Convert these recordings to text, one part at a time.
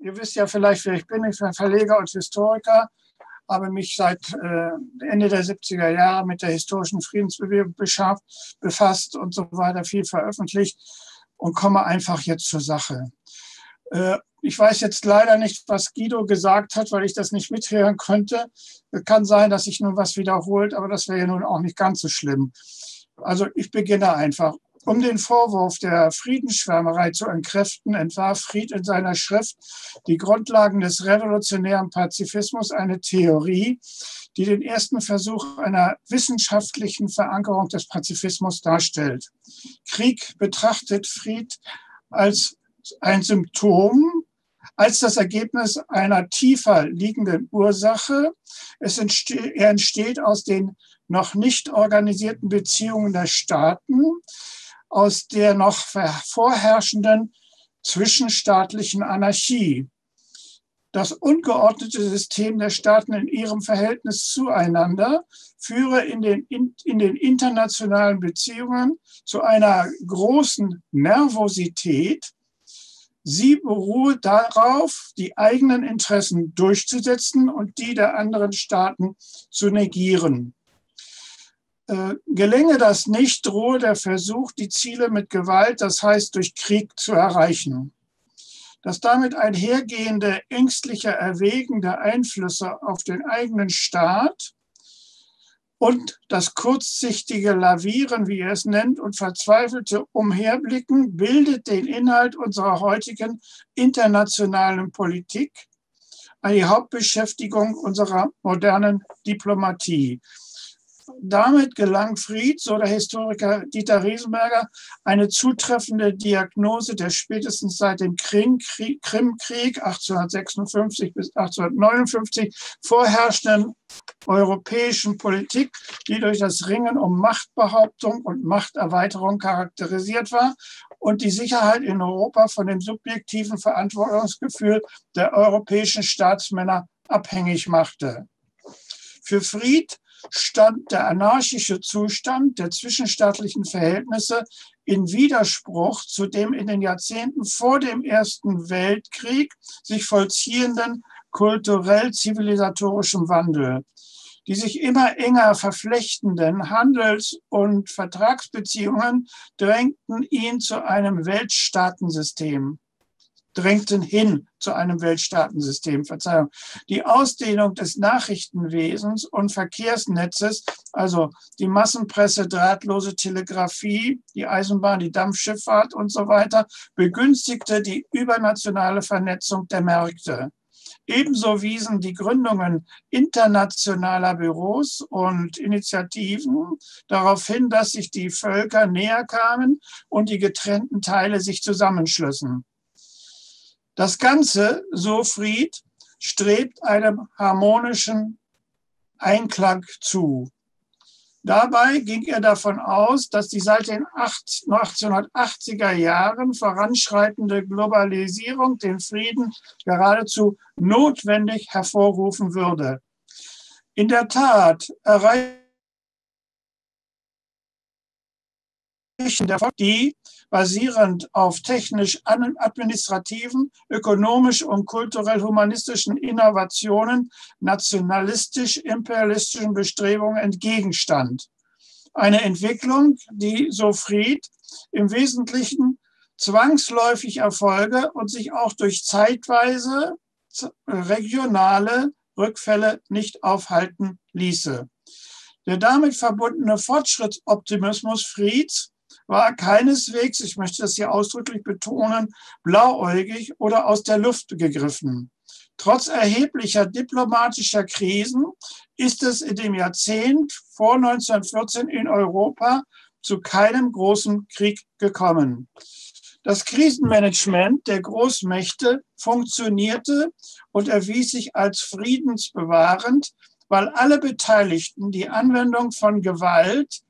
Ihr wisst ja vielleicht, wer ich bin. Ich bin Verleger und Historiker, habe mich seit Ende der 70er Jahre mit der historischen Friedensbewegung befasst und so weiter, viel veröffentlicht und komme einfach jetzt zur Sache. Ich weiß jetzt leider nicht, was Guido gesagt hat, weil ich das nicht mithören konnte. Kann sein, dass sich nun was wiederholt, aber das wäre ja nun auch nicht ganz so schlimm. Also ich beginne einfach. Um den Vorwurf der Friedensschwärmerei zu entkräften, entwarf Fried in seiner Schrift Die Grundlagen des revolutionären Pazifismus eine Theorie, die den ersten Versuch einer wissenschaftlichen Verankerung des Pazifismus darstellt. Krieg betrachtet Fried als ein Symptom, als das Ergebnis einer tiefer liegenden Ursache. Er entsteht aus den noch nicht organisierten Beziehungen der Staaten, aus der noch vorherrschenden zwischenstaatlichen Anarchie. Das ungeordnete System der Staaten in ihrem Verhältnis zueinander führe in den internationalen Beziehungen zu einer großen Nervosität. Sie beruhe darauf, die eigenen Interessen durchzusetzen und die der anderen Staaten zu negieren. Gelänge das nicht, drohe der Versuch, die Ziele mit Gewalt, das heißt durch Krieg, zu erreichen. Das damit einhergehende ängstliche Erwägen der Einflüsse auf den eigenen Staat und das kurzsichtige Lavieren, wie er es nennt, und verzweifelte Umherblicken bildet den Inhalt unserer heutigen internationalen Politik, die Hauptbeschäftigung unserer modernen Diplomatie. Damit gelang Fried, so der Historiker Dieter Riesenberger, eine zutreffende Diagnose der spätestens seit dem Krimkrieg 1856 bis 1859 vorherrschenden europäischen Politik, die durch das Ringen um Machtbehauptung und Machterweiterung charakterisiert war und die Sicherheit in Europa von dem subjektiven Verantwortungsgefühl der europäischen Staatsmänner abhängig machte. Für Fried stand der anarchische Zustand der zwischenstaatlichen Verhältnisse in Widerspruch zu dem in den Jahrzehnten vor dem Ersten Weltkrieg sich vollziehenden kulturell-zivilisatorischen Wandel. Die sich immer enger verflechtenden Handels- und Vertragsbeziehungen drängten hin zu einem Weltstaatensystem. Die Ausdehnung des Nachrichtenwesens und Verkehrsnetzes, also die Massenpresse, drahtlose Telegrafie, die Eisenbahn, die Dampfschifffahrt und so weiter, begünstigte die übernationale Vernetzung der Märkte. Ebenso wiesen die Gründungen internationaler Büros und Initiativen darauf hin, dass sich die Völker näher kamen und die getrennten Teile sich zusammenschlossen. Das Ganze, so Fried, strebt einem harmonischen Einklang zu. Dabei ging er davon aus, dass die seit den 1880er Jahren voranschreitende Globalisierung den Frieden geradezu notwendig hervorrufen würde. In der Tat erreichten die basierend auf technisch-administrativen, ökonomisch- und kulturell-humanistischen Innovationen nationalistisch-imperialistischen Bestrebungen entgegenstand. Eine Entwicklung, die, so Fried, im Wesentlichen zwangsläufig erfolge und sich auch durch zeitweise regionale Rückfälle nicht aufhalten ließe. Der damit verbundene Fortschrittsoptimismus Frieds war keineswegs, ich möchte das hier ausdrücklich betonen, blauäugig oder aus der Luft gegriffen. Trotz erheblicher diplomatischer Krisen ist es in dem Jahrzehnt vor 1914 in Europa zu keinem großen Krieg gekommen. Das Krisenmanagement der Großmächte funktionierte und erwies sich als friedensbewahrend, weil alle Beteiligten die Anwendung von Gewalt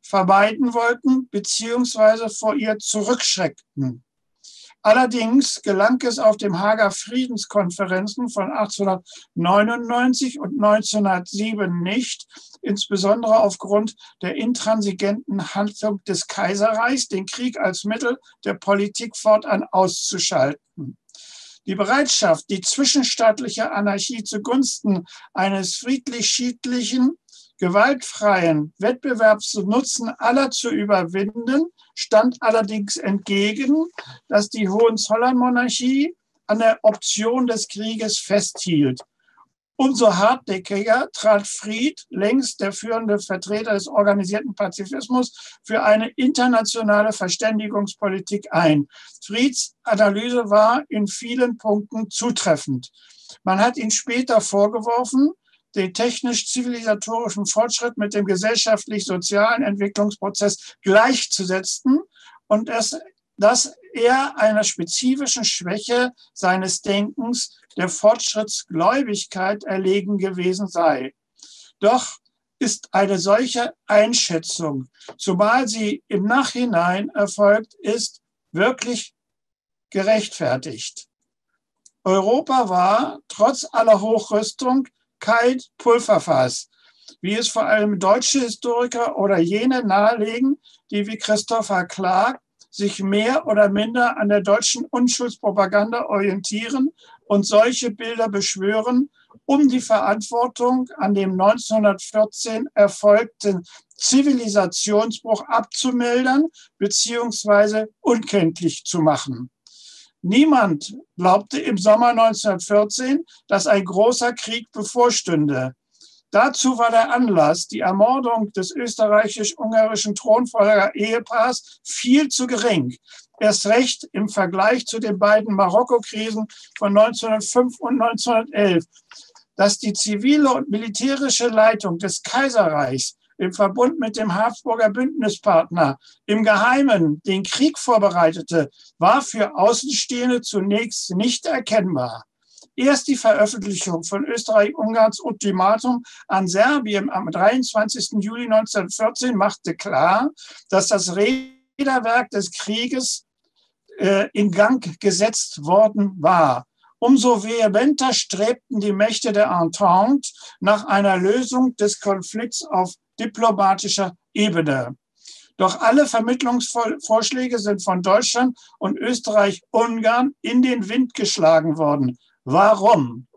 vermeiden wollten bzw. vor ihr zurückschreckten. Allerdings gelang es auf dem Haager Friedenskonferenzen von 1899 und 1907 nicht, insbesondere aufgrund der intransigenten Haltung des Kaiserreichs, den Krieg als Mittel der Politik fortan auszuschalten. Die Bereitschaft, die zwischenstaatliche Anarchie zugunsten eines friedlich-schiedlichen, gewaltfreien Wettbewerbs zu Nutzen aller zu überwinden, stand allerdings entgegen, dass die Hohenzollernmonarchie an der Option des Krieges festhielt. Umso hartnäckiger trat Fried, längst der führende Vertreter des organisierten Pazifismus, für eine internationale Verständigungspolitik ein. Frieds Analyse war in vielen Punkten zutreffend. Man hat ihn später vorgeworfen, den technisch-zivilisatorischen Fortschritt mit dem gesellschaftlich-sozialen Entwicklungsprozess gleichzusetzen und dass er einer spezifischen Schwäche seines Denkens, der Fortschrittsgläubigkeit, erlegen gewesen sei. Doch ist eine solche Einschätzung, zumal sie im Nachhinein erfolgt ist, wirklich gerechtfertigt. Europa war trotz aller Hochrüstung kein Pulverfass, wie es vor allem deutsche Historiker oder jene nahelegen, die wie Christopher Clark sich mehr oder minder an der deutschen Unschuldspropaganda orientieren und solche Bilder beschwören, um die Verantwortung an dem 1914 erfolgten Zivilisationsbruch abzumildern bzw. unkenntlich zu machen. Niemand glaubte im Sommer 1914, dass ein großer Krieg bevorstünde. Dazu war der Anlass, die Ermordung des österreichisch-ungarischen Thronfolger-Ehepaars, viel zu gering. Erst recht im Vergleich zu den beiden Marokko-Krisen von 1905 und 1911. Dass die zivile und militärische Leitung des Kaiserreichs im Verbund mit dem Habsburger Bündnispartner im Geheimen den Krieg vorbereitete, war für Außenstehende zunächst nicht erkennbar. Erst die Veröffentlichung von Österreich-Ungarns Ultimatum an Serbien am 23. Juli 1914 machte klar, dass das Räderwerk des Krieges in Gang gesetzt worden war. Umso vehementer strebten die Mächte der Entente nach einer Lösung des Konflikts auf diplomatischer Ebene. Doch alle Vermittlungsvorschläge sind von Deutschland und Österreich-Ungarn in den Wind geschlagen worden. Warum?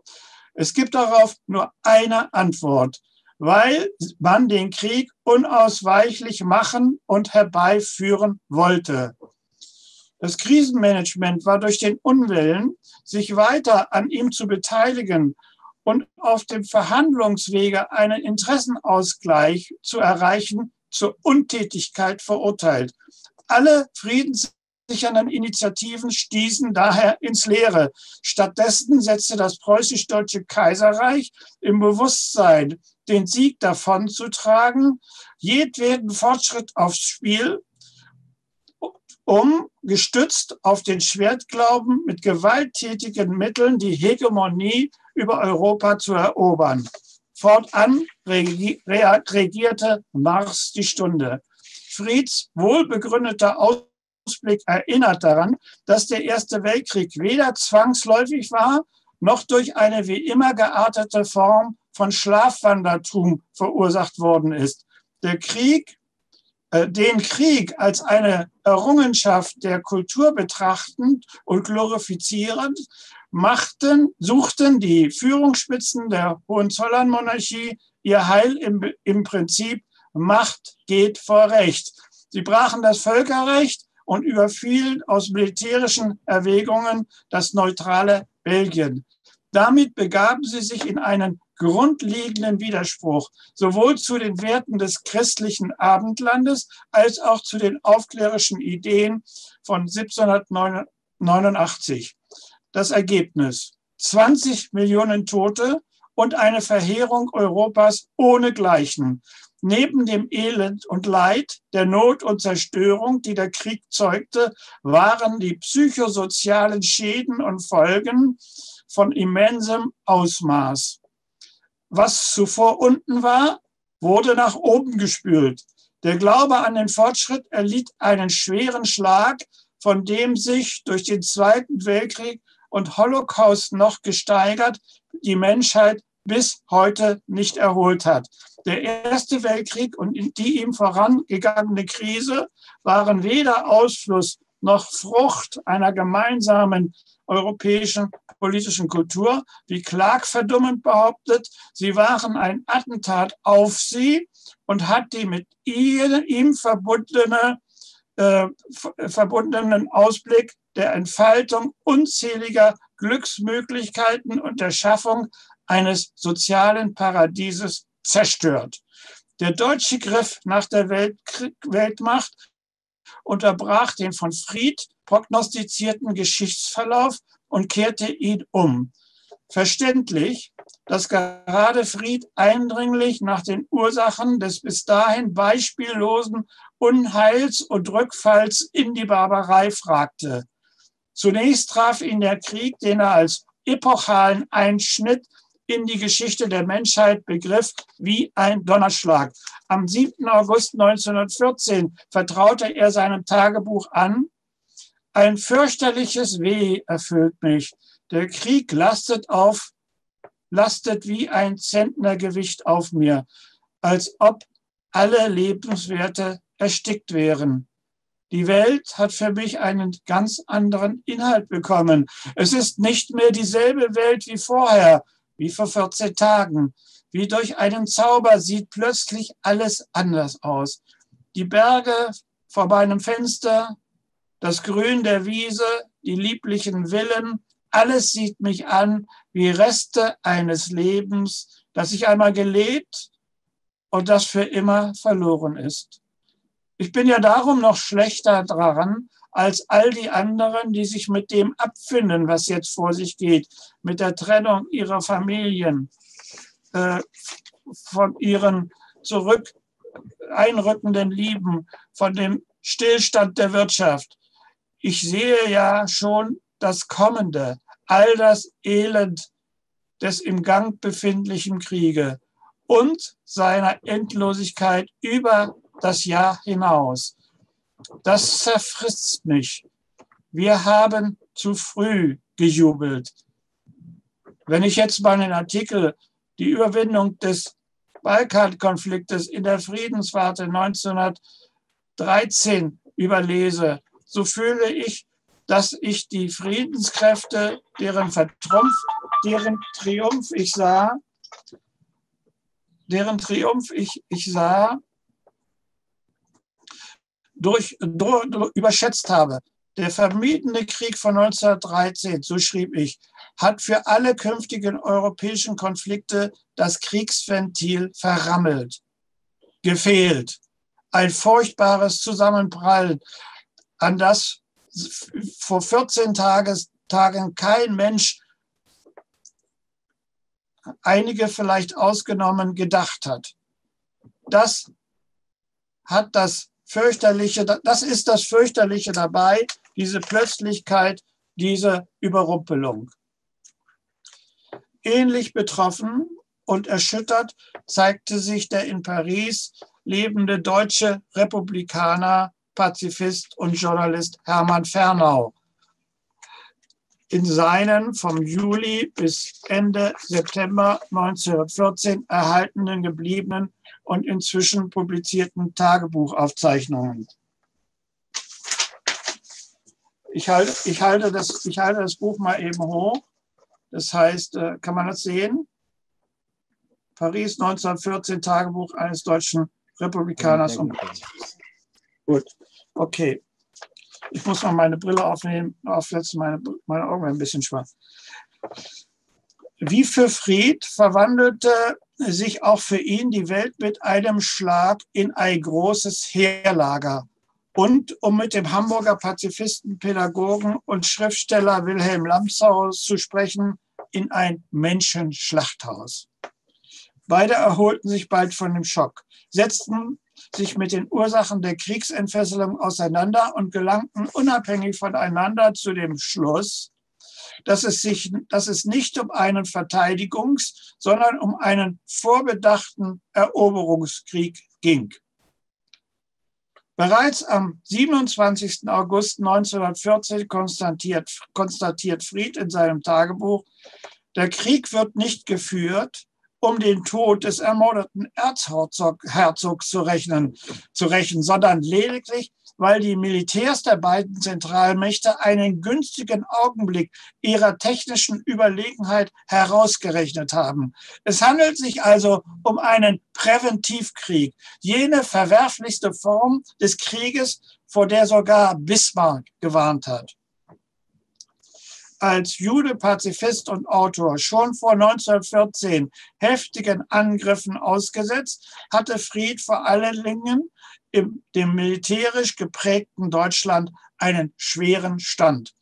Es gibt darauf nur eine Antwort: weil man den Krieg unausweichlich machen und herbeiführen wollte. Das Krisenmanagement war durch den Unwillen, sich weiter an ihm zu beteiligen und auf dem Verhandlungswege einen Interessenausgleich zu erreichen, zur Untätigkeit verurteilt. Alle friedenssichernden Initiativen stießen daher ins Leere. Stattdessen setzte das preußisch-deutsche Kaiserreich im Bewusstsein, den Sieg davonzutragen, jedweden Fortschritt aufs Spiel, um, gestützt auf den Schwertglauben, mit gewalttätigen Mitteln die Hegemonie über Europa zu erobern. Fortan regierte Mars die Stunde. Frieds wohlbegründeter Ausblick erinnert daran, dass der Erste Weltkrieg weder zwangsläufig war, noch durch eine wie immer geartete Form von Schlafwandertum verursacht worden ist. Den Krieg als eine Errungenschaft der Kultur betrachtend und glorifizierend, suchten die Führungsspitzen der Hohenzollernmonarchie ihr Heil im Prinzip Macht geht vor Recht. Sie brachen das Völkerrecht und überfielen aus militärischen Erwägungen das neutrale Belgien. Damit begaben sie sich in einen grundlegenden Widerspruch, sowohl zu den Werten des christlichen Abendlandes als auch zu den aufklärerischen Ideen von 1789. Das Ergebnis: 20 Millionen Tote und eine Verheerung Europas ohnegleichen. Neben dem Elend und Leid, der Not und Zerstörung, die der Krieg zeugte, waren die psychosozialen Schäden und Folgen von immensem Ausmaß. Was zuvor unten war, wurde nach oben gespült. Der Glaube an den Fortschritt erlitt einen schweren Schlag, von dem sich durch den Zweiten Weltkrieg und Holocaust noch gesteigert die Menschheit bis heute nicht erholt hat. Der Erste Weltkrieg und die ihm vorangegangene Krise waren weder Ausfluss noch Frucht einer gemeinsamen europäischen politischen Kultur, wie Clark verdummend behauptet, sie waren ein Attentat auf sie und hat die mit ihm verbundenen Ausblick der Entfaltung unzähliger Glücksmöglichkeiten und der Schaffung eines sozialen Paradieses zerstört. Der deutsche Griff nach der Weltmacht unterbrach den von Fried prognostizierten Geschichtsverlauf und kehrte ihn um. Verständlich, dass gerade Fried eindringlich nach den Ursachen des bis dahin beispiellosen Unheils und Rückfalls in die Barbarei fragte. Zunächst traf ihn der Krieg, den er als epochalen Einschnitt in die Geschichte der Menschheit begriff, wie ein Donnerschlag. Am 7. August 1914 vertraute er seinem Tagebuch an: Ein fürchterliches Weh erfüllt mich. Der Krieg lastet wie ein Zentnergewicht auf mir, als ob alle Lebenswerte erstickt wären. Die Welt hat für mich einen ganz anderen Inhalt bekommen. Es ist nicht mehr dieselbe Welt wie vorher, wie vor 14 Tagen. Wie durch einen Zauber sieht plötzlich alles anders aus. Die Berge vor meinem Fenster, das Grün der Wiese, die lieblichen Villen, alles sieht mich an wie Reste eines Lebens, das ich einmal gelebt und das für immer verloren ist. Ich bin ja darum noch schlechter dran als all die anderen, die sich mit dem abfinden, was jetzt vor sich geht, mit der Trennung ihrer Familien, von ihren einrückenden Lieben, von dem Stillstand der Wirtschaft. Ich sehe ja schon das Kommende, all das Elend des im Gang befindlichen Kriege und seiner Endlosigkeit über das Jahr hinaus. Das zerfrisst mich. Wir haben zu früh gejubelt. Wenn ich jetzt mal den Artikel Die Überwindung des Balkankonfliktes in der Friedenswarte 1913 überlese, so fühle ich, dass ich die Friedenskräfte, deren Triumph ich sah, überschätzt habe. Der vermiedene Krieg von 1913, so schrieb ich, hat für alle künftigen europäischen Konflikte das Kriegsventil verrammelt, gefehlt. Ein furchtbares Zusammenprallen, an das vor 14 Tagen kein Mensch, einige vielleicht ausgenommen, gedacht hat. Das ist das Fürchterliche dabei, diese Plötzlichkeit, diese Überrumpelung. Ähnlich betroffen und erschüttert zeigte sich der in Paris lebende deutsche Republikaner, Pazifist und Journalist Hermann Fernau in seinen vom Juli bis Ende September 1914 erhaltenen gebliebenen und inzwischen publizierten Tagebuchaufzeichnungen. Ich halte das Buch mal eben hoch. Das heißt, kann man das sehen? Paris 1914, Tagebuch eines deutschen Republikaners. Gut, okay. Ich muss mal meine Brille aufsetzen, meine Augen werden ein bisschen schwach. Wie für Fried verwandelte sich auch für ihn die Welt mit einem Schlag in ein großes Heerlager. Und um mit dem Hamburger Pazifisten, Pädagogen und Schriftsteller Wilhelm Lamshaus zu sprechen, in ein Menschenschlachthaus. Beide erholten sich bald von dem Schock, setzten sich mit den Ursachen der Kriegsentfesselung auseinander und gelangten unabhängig voneinander zu dem Schluss, dass es nicht um einen Verteidigungs-, sondern um einen vorbedachten Eroberungskrieg ging. Bereits am 27. August 1914 konstatiert Fried in seinem Tagebuch: Der Krieg wird nicht geführt, um den Tod des ermordeten Erzherzogs zu rächen, sondern lediglich, weil die Militärs der beiden Zentralmächte einen günstigen Augenblick ihrer technischen Überlegenheit herausgerechnet haben. Es handelt sich also um einen Präventivkrieg, jene verwerflichste Form des Krieges, vor der sogar Bismarck gewarnt hat. Als Jude, Pazifist und Autor schon vor 1914 heftigen Angriffen ausgesetzt, hatte Fried vor allen Dingen in dem militärisch geprägten Deutschland einen schweren Stand.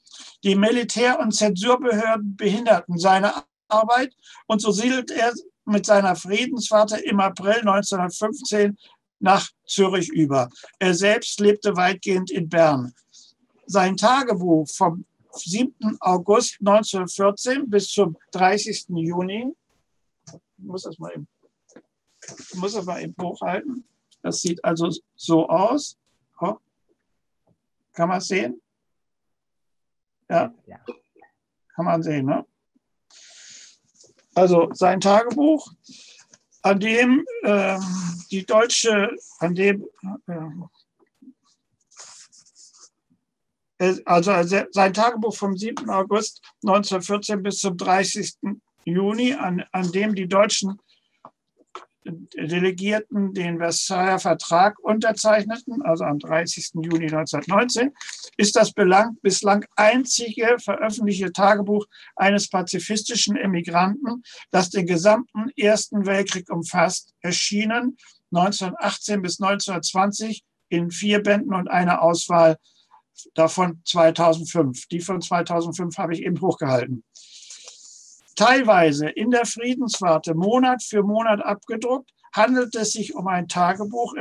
Die Militär- und Zensurbehörden behinderten seine Arbeit und so siedelt er mit seiner Friedenswarte im April 1915 nach Zürich über. Er selbst lebte weitgehend in Bern. Sein Tagebuch vom 7. August 1914 bis zum 30. Juni, ich muss das mal eben hochhalten. Das sieht also so aus. Oh. Kann man es sehen? Ja, kann man sehen, ne? Also sein Tagebuch, an dem sein Tagebuch vom 7. August 1914 bis zum 30. Juni, an dem die deutschen Delegierten den Versailler Vertrag unterzeichneten, also am 30. Juni 1919, ist das bislang einzige veröffentlichte Tagebuch eines pazifistischen Emigranten, das den gesamten Ersten Weltkrieg umfasst, erschienen 1918 bis 1920 in 4 Bänden und einer Auswahl davon 2005. Die von 2005 habe ich eben hochgehalten. Teilweise in der Friedenswarte Monat für Monat abgedruckt, handelt es sich um ein Tagebuch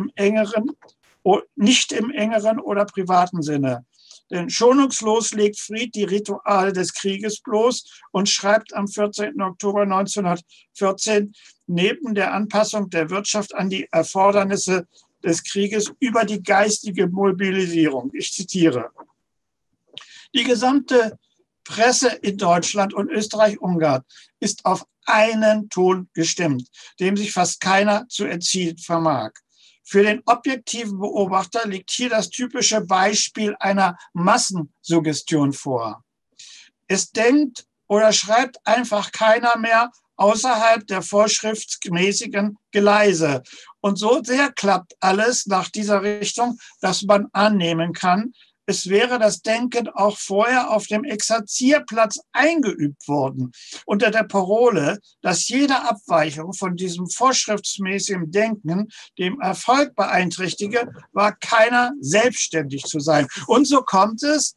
nicht im engeren oder privaten Sinne. Denn schonungslos legt Fried die Rituale des Krieges bloß und schreibt am 14. Oktober 1914 neben der Anpassung der Wirtschaft an die Erfordernisse des Krieges über die geistige Mobilisierung. Ich zitiere: Die gesamte Presse in Deutschland und Österreich-Ungarn ist auf einen Ton gestimmt, dem sich fast keiner zu entziehen vermag. Für den objektiven Beobachter liegt hier das typische Beispiel einer Massensuggestion vor. Es denkt oder schreibt einfach keiner mehr außerhalb der vorschriftsmäßigen Gleise. Und so sehr klappt alles nach dieser Richtung, dass man annehmen kann, es wäre das Denken auch vorher auf dem Exerzierplatz eingeübt worden, unter der Parole, dass jede Abweichung von diesem vorschriftsmäßigen Denken dem Erfolg beeinträchtige, war keiner selbstständig zu sein. Und so kommt es,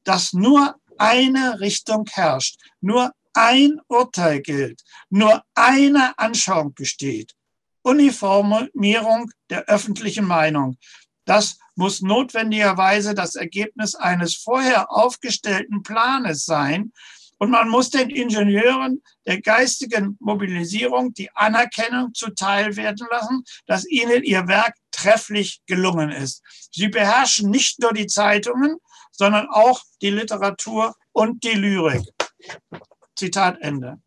dass nur eine Richtung herrscht, nur ein Urteil gilt, nur eine Anschauung besteht: Uniformierung der öffentlichen Meinung. Das muss notwendigerweise das Ergebnis eines vorher aufgestellten Planes sein. Und man muss den Ingenieuren der geistigen Mobilisierung die Anerkennung zuteil werden lassen, dass ihnen ihr Werk trefflich gelungen ist. Sie beherrschen nicht nur die Zeitungen, sondern auch die Literatur und die Lyrik. Zitat Ende.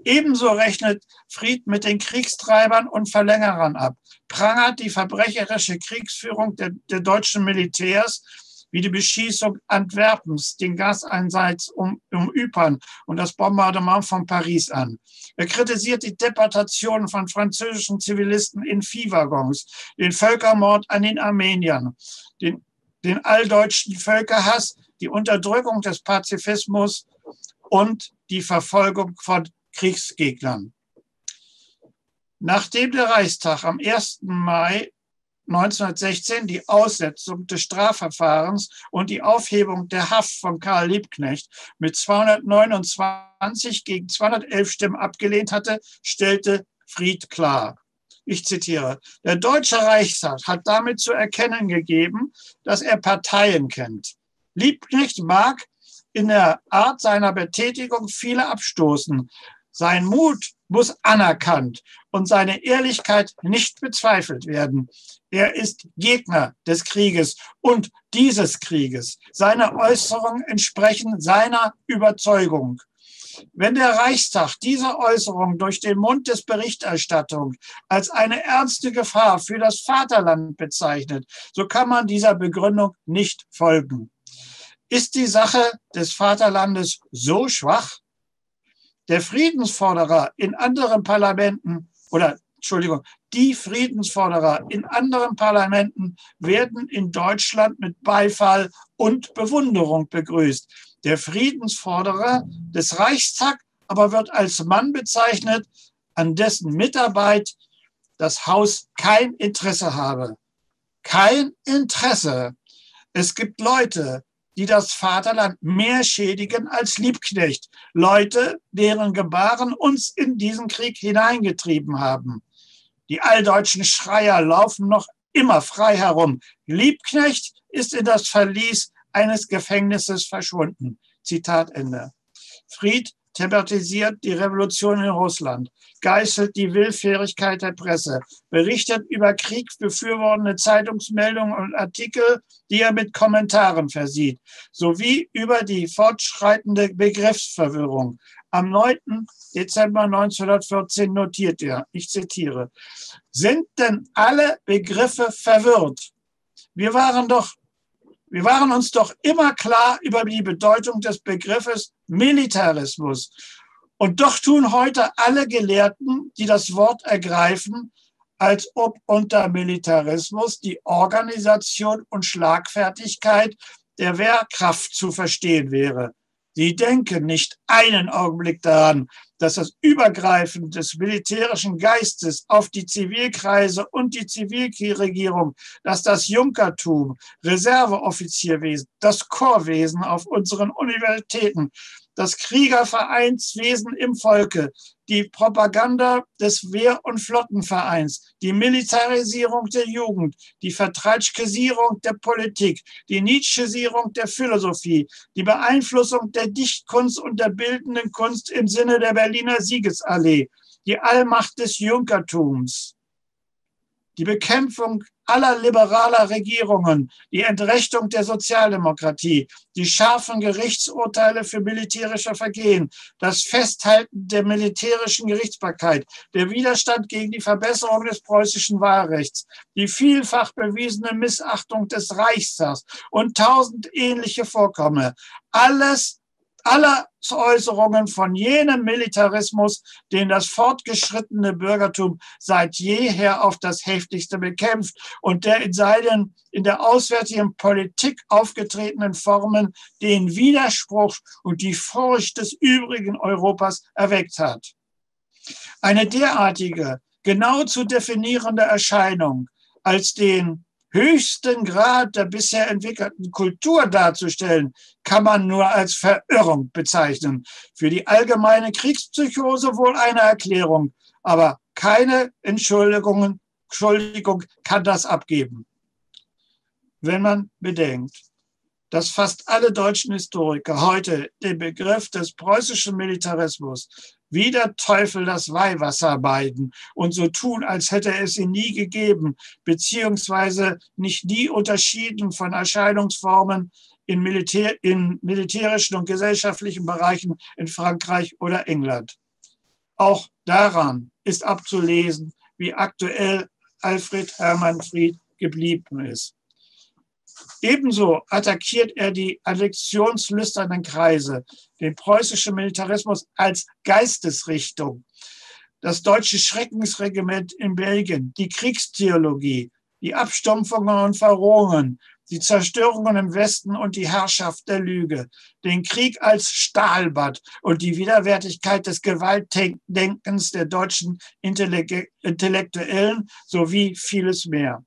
Ebenso rechnet Fried mit den Kriegstreibern und Verlängerern ab, prangert die verbrecherische Kriegsführung der deutschen Militärs, wie die Beschießung Antwerpens, den Gaseinsatz um Ypern und das Bombardement von Paris an. Er kritisiert die Deportationen von französischen Zivilisten in Viehwaggons, den Völkermord an den Armeniern, den alldeutschen Völkerhass, die Unterdrückung des Pazifismus und die Verfolgung von Kriegsgegnern. Nachdem der Reichstag am 1. Mai 1916 die Aussetzung des Strafverfahrens und die Aufhebung der Haft von Karl Liebknecht mit 229 gegen 211 Stimmen abgelehnt hatte, stellte Fried klar. Ich zitiere: Der Deutsche Reichstag hat damit zu erkennen gegeben, dass er Parteien kennt. Liebknecht mag in der Art seiner Betätigung viele abstoßen. Sein Mut muss anerkannt und seine Ehrlichkeit nicht bezweifelt werden. Er ist Gegner des Krieges und dieses Krieges. Seine Äußerungen entsprechen seiner Überzeugung. Wenn der Reichstag diese Äußerung durch den Mund des Berichterstattung als eine ernste Gefahr für das Vaterland bezeichnet, so kann man dieser Begründung nicht folgen. Ist die Sache des Vaterlandes so schwach? Der Friedensforderer in anderen Parlamenten die Friedensforderer in anderen Parlamenten werden in Deutschland mit Beifall und Bewunderung begrüßt. Der Friedensforderer des Reichstag aber wird als Mann bezeichnet, an dessen Mitarbeit das Haus kein Interesse habe. Kein Interesse. Es gibt Leute, die das Vaterland mehr schädigen als Liebknecht. Leute, deren Gebaren uns in diesen Krieg hineingetrieben haben. Die alldeutschen Schreier laufen noch immer frei herum. Liebknecht ist in das Verlies eines Gefängnisses verschwunden. Zitat Ende. Fried thematisiert die Revolution in Russland, geißelt die Willfährigkeit der Presse, berichtet über kriegsbefürwortende Zeitungsmeldungen und Artikel, die er mit Kommentaren versieht, sowie über die fortschreitende Begriffsverwirrung. Am 9. Dezember 1914 notiert er, ich zitiere, sind denn alle Begriffe verwirrt? Wir waren uns doch immer klar über die Bedeutung des Begriffes Militarismus. Und doch tun heute alle Gelehrten, die das Wort ergreifen, als ob unter Militarismus die Organisation und Schlagfertigkeit der Wehrkraft zu verstehen wäre. Sie denken nicht einen Augenblick daran, dass das Übergreifen des militärischen Geistes auf die Zivilkreise und die Zivilregierung, dass das Junkertum, Reserveoffizierwesen, das Korpswesen auf unseren Universitäten, das Kriegervereinswesen im Volke, die Propaganda des Wehr- und Flottenvereins, die Militarisierung der Jugend, die Vertratschkisierung der Politik, die Nietzschesierung der Philosophie, die Beeinflussung der Dichtkunst und der bildenden Kunst im Sinne der Berliner Siegesallee, die Allmacht des Junkertums, die Bekämpfung aller liberaler Regierungen, die Entrechtung der Sozialdemokratie, die scharfen Gerichtsurteile für militärische Vergehen, das Festhalten der militärischen Gerichtsbarkeit, der Widerstand gegen die Verbesserung des preußischen Wahlrechts, die vielfach bewiesene Missachtung des Reichstags und 1000 ähnliche Vorkommnisse. Alle Äußerungen von jenem Militarismus, den das fortgeschrittene Bürgertum seit jeher auf das heftigste bekämpft und der in der auswärtigen Politik aufgetretenen Formen den Widerspruch und die Furcht des übrigen Europas erweckt hat. Eine derartige, genau zu definierende Erscheinung als den höchsten Grad der bisher entwickelten Kultur darzustellen, kann man nur als Verirrung bezeichnen. Für die allgemeine Kriegspsychose wohl eine Erklärung, aber keine Entschuldigung kann das abgeben. Wenn man bedenkt, dass fast alle deutschen Historiker heute den Begriff des preußischen Militarismus wie der Teufel das Weihwasser meiden und so tun, als hätte es ihn nie gegeben, beziehungsweise nicht nie unterschieden von Erscheinungsformen in militärischen und gesellschaftlichen Bereichen in Frankreich oder England. Auch daran ist abzulesen, wie aktuell Alfred Hermann Fried geblieben ist. Ebenso attackiert er die annexionslüsternen Kreise, den preußischen Militarismus als Geistesrichtung, das deutsche Schreckensregiment in Belgien, die Kriegstheologie, die Abstumpfungen und Verrohungen, die Zerstörungen im Westen und die Herrschaft der Lüge, den Krieg als Stahlbad und die Widerwärtigkeit des Gewaltdenkens der deutschen Intellektuellen sowie vieles mehr.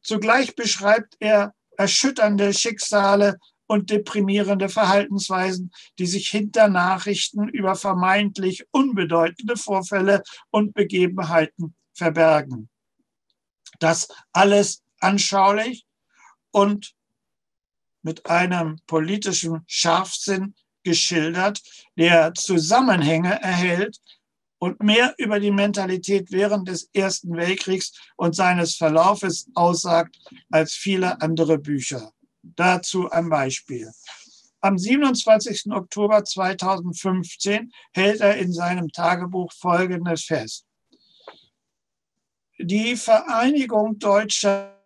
Zugleich beschreibt er erschütternde Schicksale und deprimierende Verhaltensweisen, die sich hinter Nachrichten über vermeintlich unbedeutende Vorfälle und Begebenheiten verbergen. Das alles anschaulich und mit einem politischen Scharfsinn geschildert, der Zusammenhänge erhält und mehr über die Mentalität während des Ersten Weltkriegs und seines Verlaufes aussagt als viele andere Bücher. Dazu ein Beispiel. Am 27. Oktober 2015 hält er in seinem Tagebuch Folgendes fest. Die Vereinigung Deutscher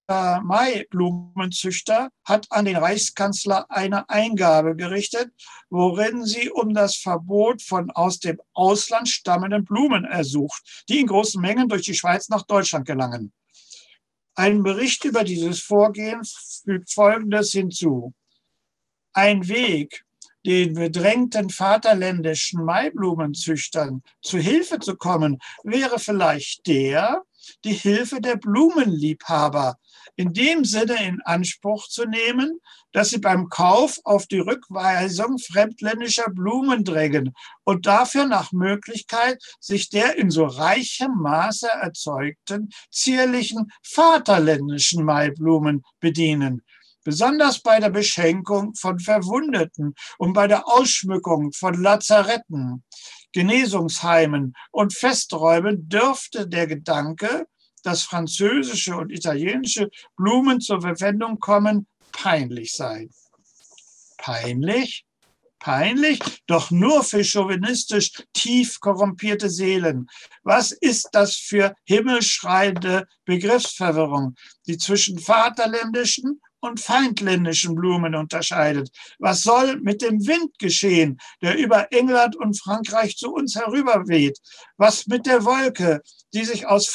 Maiblumenzüchter hat an den Reichskanzler eine Eingabe gerichtet, worin sie um das Verbot von aus dem Ausland stammenden Blumen ersucht, die in großen Mengen durch die Schweiz nach Deutschland gelangen. Ein Bericht über dieses Vorgehen fügt Folgendes hinzu. Ein Weg, den bedrängten vaterländischen Maiblumenzüchtern zu Hilfe zu kommen, wäre vielleicht die Hilfe der Blumenliebhaber, in dem Sinne in Anspruch zu nehmen, dass sie beim Kauf auf die Rückweisung fremdländischer Blumen drängen und dafür nach Möglichkeit sich der in so reichem Maße erzeugten zierlichen vaterländischen Maiblumen bedienen. Besonders bei der Beschenkung von Verwundeten und bei der Ausschmückung von Lazaretten, Genesungsheimen und Festräumen dürfte der Gedanke, dass französische und italienische Blumen zur Verwendung kommen, peinlich sein. Peinlich? Peinlich? Doch nur für chauvinistisch tief korrumpierte Seelen. Was ist das für himmelschreiende Begriffsverwirrung, die zwischen vaterländischen und feindländischen Blumen unterscheidet? Was soll mit dem Wind geschehen, der über England und Frankreich zu uns herüberweht? Was mit der Wolke, die sich aus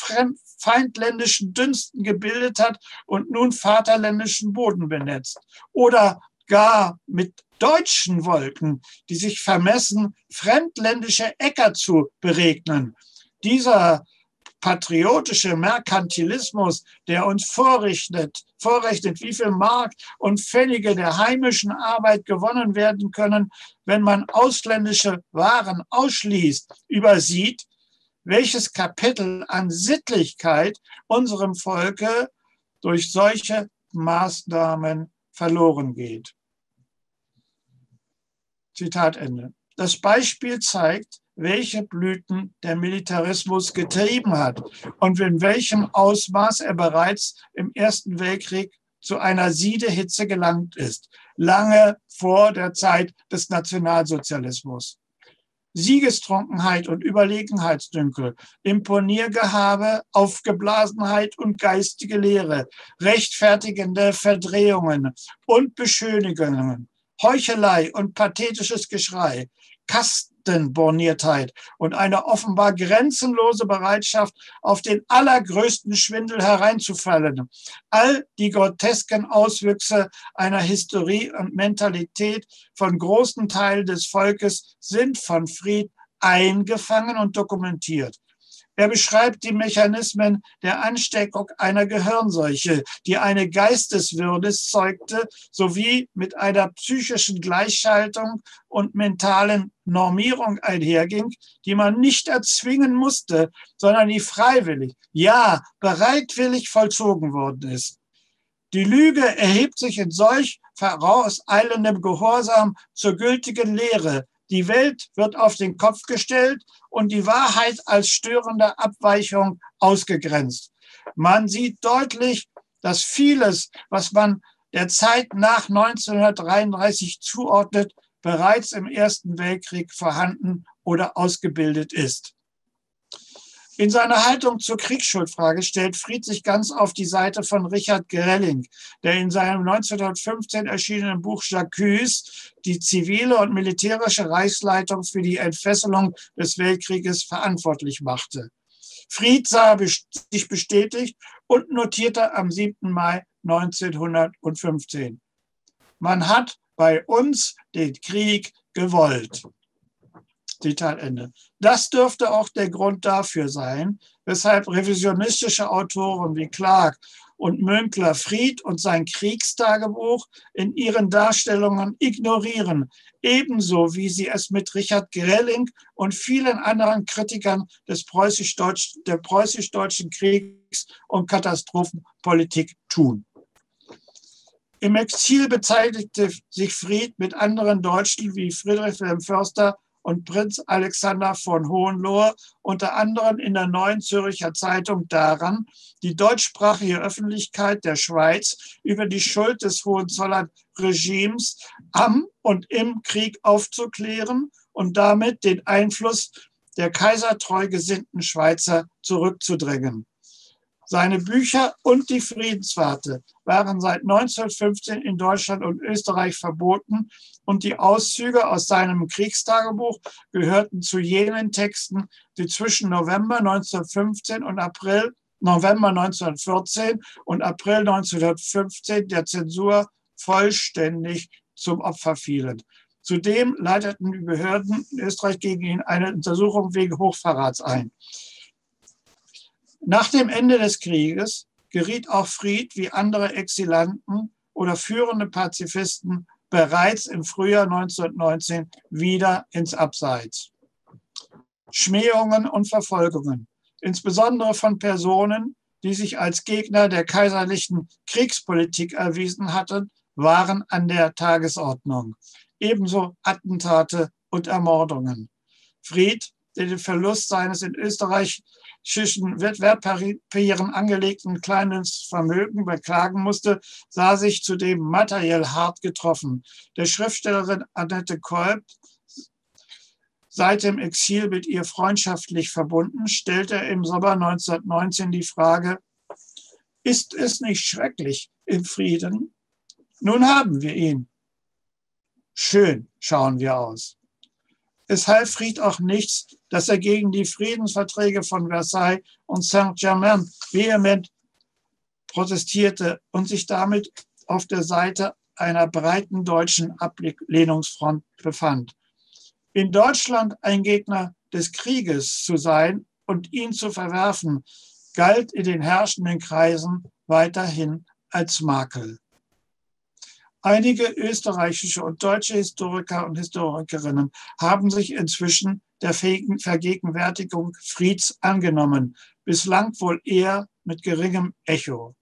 feindländischen Dünsten gebildet hat und nun vaterländischen Boden benetzt? Oder gar mit deutschen Wolken, die sich vermessen, fremdländische Äcker zu beregnen? Dieser patriotische Merkantilismus, der uns vorrechnet, wie viel Mark und Pfennige der heimischen Arbeit gewonnen werden können, wenn man ausländische Waren ausschließt, übersieht, welches Kapitel an Sittlichkeit unserem Volke durch solche Maßnahmen verloren geht. Zitat Ende. Das Beispiel zeigt, welche Blüten der Militarismus getrieben hat und in welchem Ausmaß er bereits im Ersten Weltkrieg zu einer Siedehitze gelangt ist, lange vor der Zeit des Nationalsozialismus. Siegestrunkenheit und Überlegenheitsdünkel, Imponiergehabe, Aufgeblasenheit und geistige Leere, rechtfertigende Verdrehungen und Beschönigungen, Heuchelei und pathetisches Geschrei, Kastenborniertheit und eine offenbar grenzenlose Bereitschaft, auf den allergrößten Schwindel hereinzufallen. All die grotesken Auswüchse einer Hysterie und Mentalität von großen Teilen des Volkes sind von Fried eingefangen und dokumentiert. Er beschreibt die Mechanismen der Ansteckung einer Gehirnseuche, die eine Geisteswirrnis zeugte, sowie mit einer psychischen Gleichschaltung und mentalen Normierung einherging, die man nicht erzwingen musste, sondern die freiwillig, ja bereitwillig vollzogen worden ist. Die Lüge erhebt sich in solch vorauseilendem Gehorsam zur gültigen Lehre. Die Welt wird auf den Kopf gestellt und die Wahrheit als störende Abweichung ausgegrenzt. Man sieht deutlich, dass vieles, was man der Zeit nach 1933 zuordnet, bereits im Ersten Weltkrieg vorhanden oder ausgebildet ist. In seiner Haltung zur Kriegsschuldfrage stellt Fried sich ganz auf die Seite von Richard Grelling, der in seinem 1915 erschienenen Buch J'accuse die zivile und militärische Reichsleitung für die Entfesselung des Weltkrieges verantwortlich machte. Fried sah sich bestätigt und notierte am 7. Mai 1915: Man hat bei uns den Krieg gewollt. Zitat Ende. Das dürfte auch der Grund dafür sein, weshalb revisionistische Autoren wie Clark und Münkler Fried und sein Kriegstagebuch in ihren Darstellungen ignorieren, ebenso wie sie es mit Richard Grelling und vielen anderen Kritikern der preußisch-deutschen Kriegs- und Katastrophenpolitik tun. Im Exil beteiligte sich Fried mit anderen Deutschen wie Friedrich Wilhelm Förster und Prinz Alexander von Hohenlohe unter anderem in der Neuen Zürcher Zeitung daran, die deutschsprachige Öffentlichkeit der Schweiz über die Schuld des Hohenzollern-Regimes am und im Krieg aufzuklären und damit den Einfluss der kaisertreu gesinnten Schweizer zurückzudrängen. Seine Bücher und die Friedenswarte waren seit 1915 in Deutschland und Österreich verboten und die Auszüge aus seinem Kriegstagebuch gehörten zu jenen Texten, die zwischen November 1914 und November 1914 und April 1915 der Zensur vollständig zum Opfer fielen. Zudem leiteten die Behörden in Österreich gegen ihn eine Untersuchung wegen Hochverrats ein. Nach dem Ende des Krieges geriet auch Fried wie andere Exilanten oder führende Pazifisten bereits im Frühjahr 1919 wieder ins Abseits. Schmähungen und Verfolgungen, insbesondere von Personen, die sich als Gegner der kaiserlichen Kriegspolitik erwiesen hatten, waren an der Tagesordnung. Ebenso Attentate und Ermordungen. Fried, der den Verlust seines in österreichischen Wertpapieren angelegten kleinen Vermögens beklagen musste, sah sich zudem materiell hart getroffen. Der Schriftstellerin Annette Kolb, seit dem Exil mit ihr freundschaftlich verbunden, stellte er im Sommer 1919 die Frage: Ist es nicht schrecklich im Frieden? Nun haben wir ihn. Schön schauen wir aus. Es half Fried auch nichts, dass er gegen die Friedensverträge von Versailles und Saint-Germain vehement protestierte und sich damit auf der Seite einer breiten deutschen Ablehnungsfront befand. In Deutschland ein Gegner des Krieges zu sein und ihn zu verwerfen, galt in den herrschenden Kreisen weiterhin als Makel. Einige österreichische und deutsche Historiker und Historikerinnen haben sich inzwischen der Vergegenwärtigung Frieds angenommen, bislang wohl eher mit geringem Echo.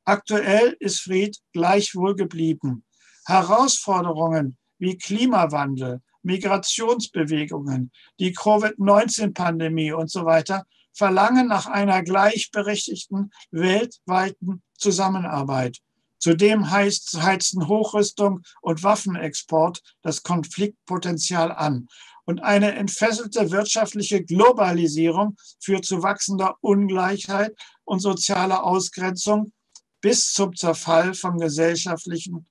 Aktuell ist Fried gleichwohl geblieben. Herausforderungen wie Klimawandel, Migrationsbewegungen, die Covid-19-Pandemie und so weiter verlangen nach einer gleichberechtigten weltweiten Zusammenarbeit. Zudem heizen Hochrüstung und Waffenexport das Konfliktpotenzial an. Und eine entfesselte wirtschaftliche Globalisierung führt zu wachsender Ungleichheit und sozialer Ausgrenzung bis zum Zerfall von Gesellschaften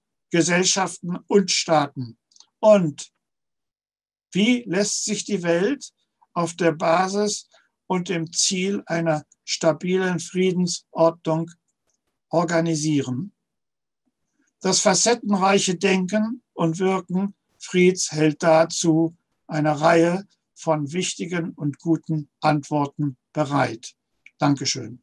und Staaten. Und wie lässt sich die Welt auf der Basis und dem Ziel einer stabilen Friedensordnung organisieren? Das facettenreiche Denken und Wirken Frieds hält dazu eine Reihe von wichtigen und guten Antworten bereit. Dankeschön.